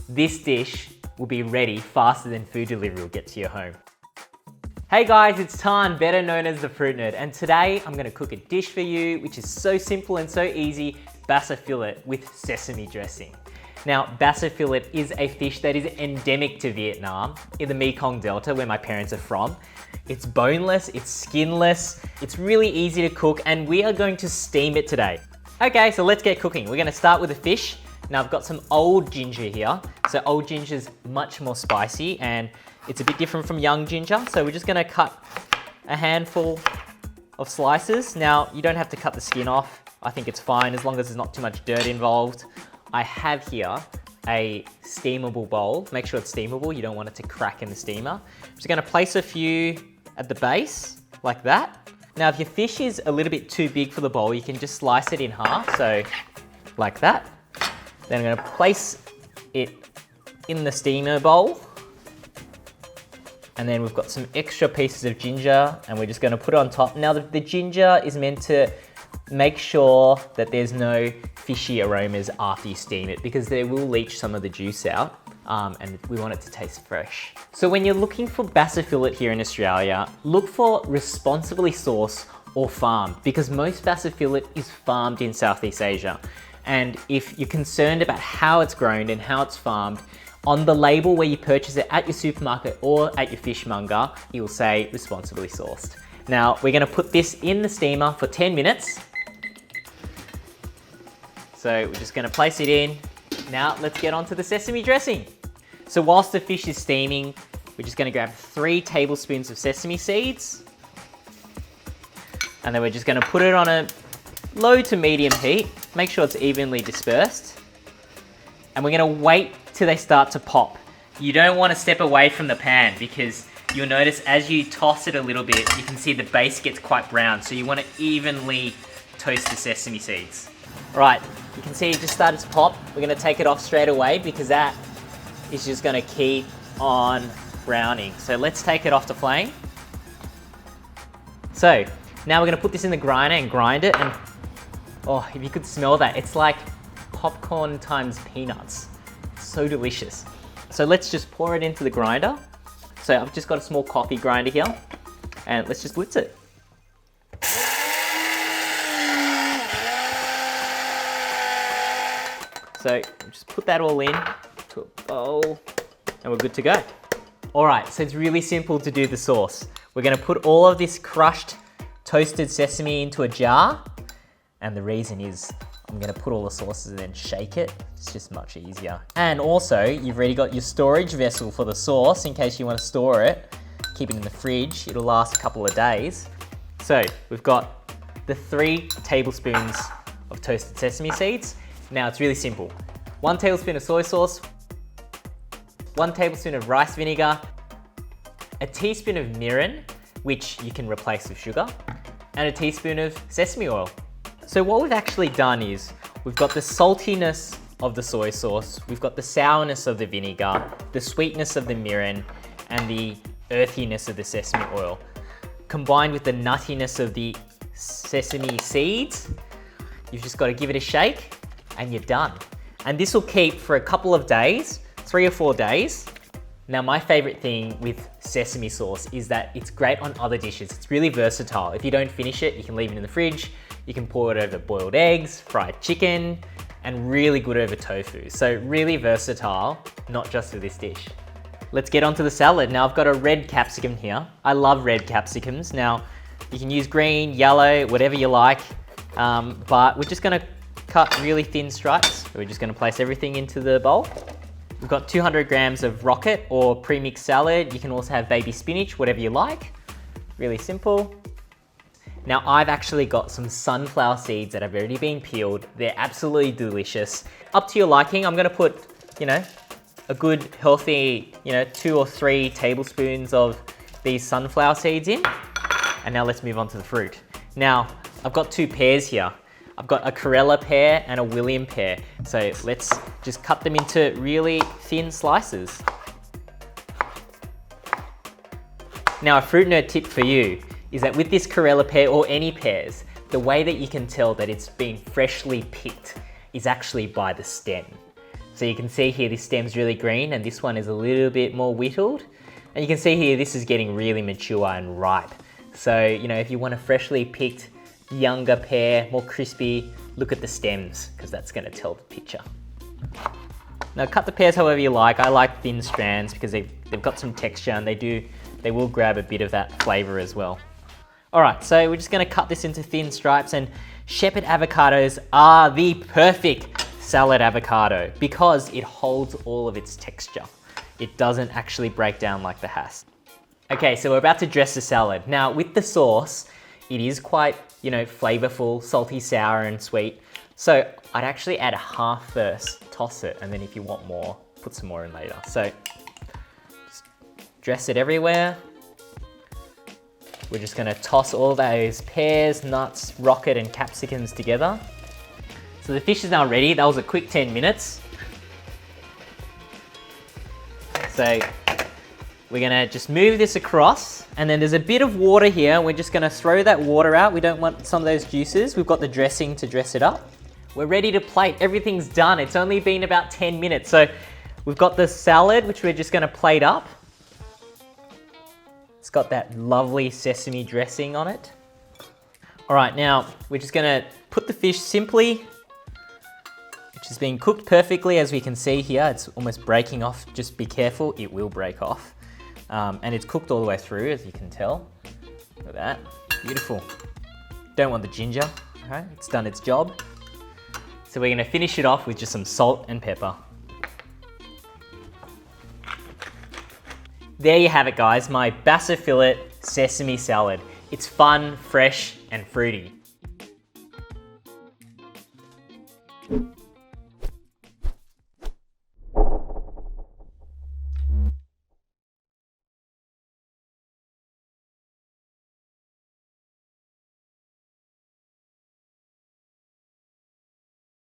this dish will be ready faster than food delivery will get to your home. Hey guys, it's Thanh, better known as the Fruit Nerd, and today I'm gonna cook a dish for you which is so simple and so easy, Basa fillet with sesame dressing. Now, Basa fillet is a fish that is endemic to Vietnam in the Mekong Delta where my parents are from. It's boneless, it's skinless, it's really easy to cook, and we are going to steam it today. Okay, so let's get cooking. We're gonna start with the fish. Now I've got some old ginger here. So old ginger is much more spicy and it's a bit different from young ginger. So we're just gonna cut a handful of slices. Now you don't have to cut the skin off. I think it's fine as long as there's not too much dirt involved. I have here a steamable bowl. Make sure it's steamable. You don't want it to crack in the steamer. I'm just gonna place a few at the base like that. Now if your fish is a little bit too big for the bowl, you can just slice it in half. So like that. Then I'm gonna place it in the steamer bowl. And then we've got some extra pieces of ginger and we're just gonna put it on top. Now the ginger is meant to make sure that there's no fishy aromas after you steam it because they will leach some of the juice out and we want it to taste fresh. So when you're looking for Basa fillet here in Australia, look for responsibly sourced or farmed because most Basa fillet is farmed in Southeast Asia. And if you're concerned about how it's grown and how it's farmed, on the label where you purchase it at your supermarket or at your fishmonger, it will say responsibly sourced. Now, we're gonna put this in the steamer for 10 minutes. So we're just gonna place it in. Now, let's get on to the sesame dressing. So whilst the fish is steaming, we're just gonna grab 3 tablespoons of sesame seeds. And then we're just gonna put it on a low to medium heat. Make sure it's evenly dispersed. And we're gonna wait till they start to pop. You don't wanna step away from the pan because you'll notice as you toss it a little bit, you can see the base gets quite brown. So you wanna evenly toast the sesame seeds. All right, you can see it just started to pop. We're gonna take it off straight away because that is just gonna keep on browning. So let's take it off the flame. So now we're gonna put this in the grinder and grind it, and oh, if you could smell that, it's like popcorn times peanuts. It's so delicious. So let's just pour it into the grinder. So I've just got a small coffee grinder here, and let's just blitz it. So just put that all in to a bowl, and we're good to go. All right, so it's really simple to do the sauce. We're gonna put all of this crushed toasted sesame into a jar. And the reason is I'm gonna put all the sauces and then shake it. It's just much easier. And also, you've already got your storage vessel for the sauce in case you wanna store it. Keep it in the fridge, it'll last a couple of days. So we've got the 3 tablespoons of toasted sesame seeds. Now it's really simple. 1 tablespoon of soy sauce, 1 tablespoon of rice vinegar, a teaspoon of mirin, which you can replace with sugar, and a teaspoon of sesame oil. So what we've actually done is we've got the saltiness of the soy sauce, we've got the sourness of the vinegar, the sweetness of the mirin, and the earthiness of the sesame oil. Combined with the nuttiness of the sesame seeds, you've just got to give it a shake and you're done. And this will keep for a couple of days, 3 or 4 days. Now my favorite thing with sesame sauce is that it's great on other dishes. It's really versatile. If you don't finish it, you can leave it in the fridge. You can pour it over boiled eggs, fried chicken, and really good over tofu. So really versatile, not just for this dish. Let's get onto the salad. Now I've got a red capsicum here. I love red capsicums. Now you can use green, yellow, whatever you like, but we're just gonna cut really thin stripes. We're just gonna place everything into the bowl. We've got 200 grams of rocket or pre-mixed salad. You can also have baby spinach, whatever you like. Really simple. Now I've actually got some sunflower seeds that have already been peeled. They're absolutely delicious. Up to your liking, I'm gonna put, a good healthy, 2 or 3 tablespoons of these sunflower seeds in. And now let's move on to the fruit. Now, I've got 2 pears here. I've got a Corella pear and a William pear. So let's just cut them into really thin slices. Now a fruit nerd tip for you is that with this Corella pear or any pears, the way that you can tell that it's been freshly picked is actually by the stem. So you can see here this stem's really green and this one is a little bit more whittled. And you can see here this is getting really mature and ripe. So, you know, if you want a freshly picked younger pear, more crispy, look at the stems because that's going to tell the picture. Now cut the pears however you like. I like thin strands because they've got some texture and they will grab a bit of that flavour as well. All right, so we're just going to cut this into thin stripes, and shepherd avocados are the perfect salad avocado because it holds all of its texture. It doesn't actually break down like the Hass. Okay, so we're about to dress the salad. Now with the sauce, it is quite, you know, flavorful, salty, sour and sweet. So I'd actually add a half first, toss it, and then if you want more, put some more in later. So just dress it everywhere. We're just gonna toss all those pears, nuts, rocket and capsicums together. So the fish is now ready. That was a quick 10 minutes. So we're gonna just move this across, and then there's a bit of water here. We're just gonna throw that water out. We don't want some of those juices. We've got the dressing to dress it up. We're ready to plate. Everything's done. It's only been about 10 minutes. So we've got the salad, which we're just gonna plate up. It's got that lovely sesame dressing on it. All right, now we're just gonna put the fish simply, which is being cooked perfectly, as we can see here. It's almost breaking off. Just be careful, it will break off. And it's cooked all the way through, as you can tell. Look at that, beautiful. Don't want the ginger, okay? It's done its job. So we're gonna finish it off with just some salt and pepper. There you have it guys, my Basa fillet sesame salad. It's fun, fresh and fruity.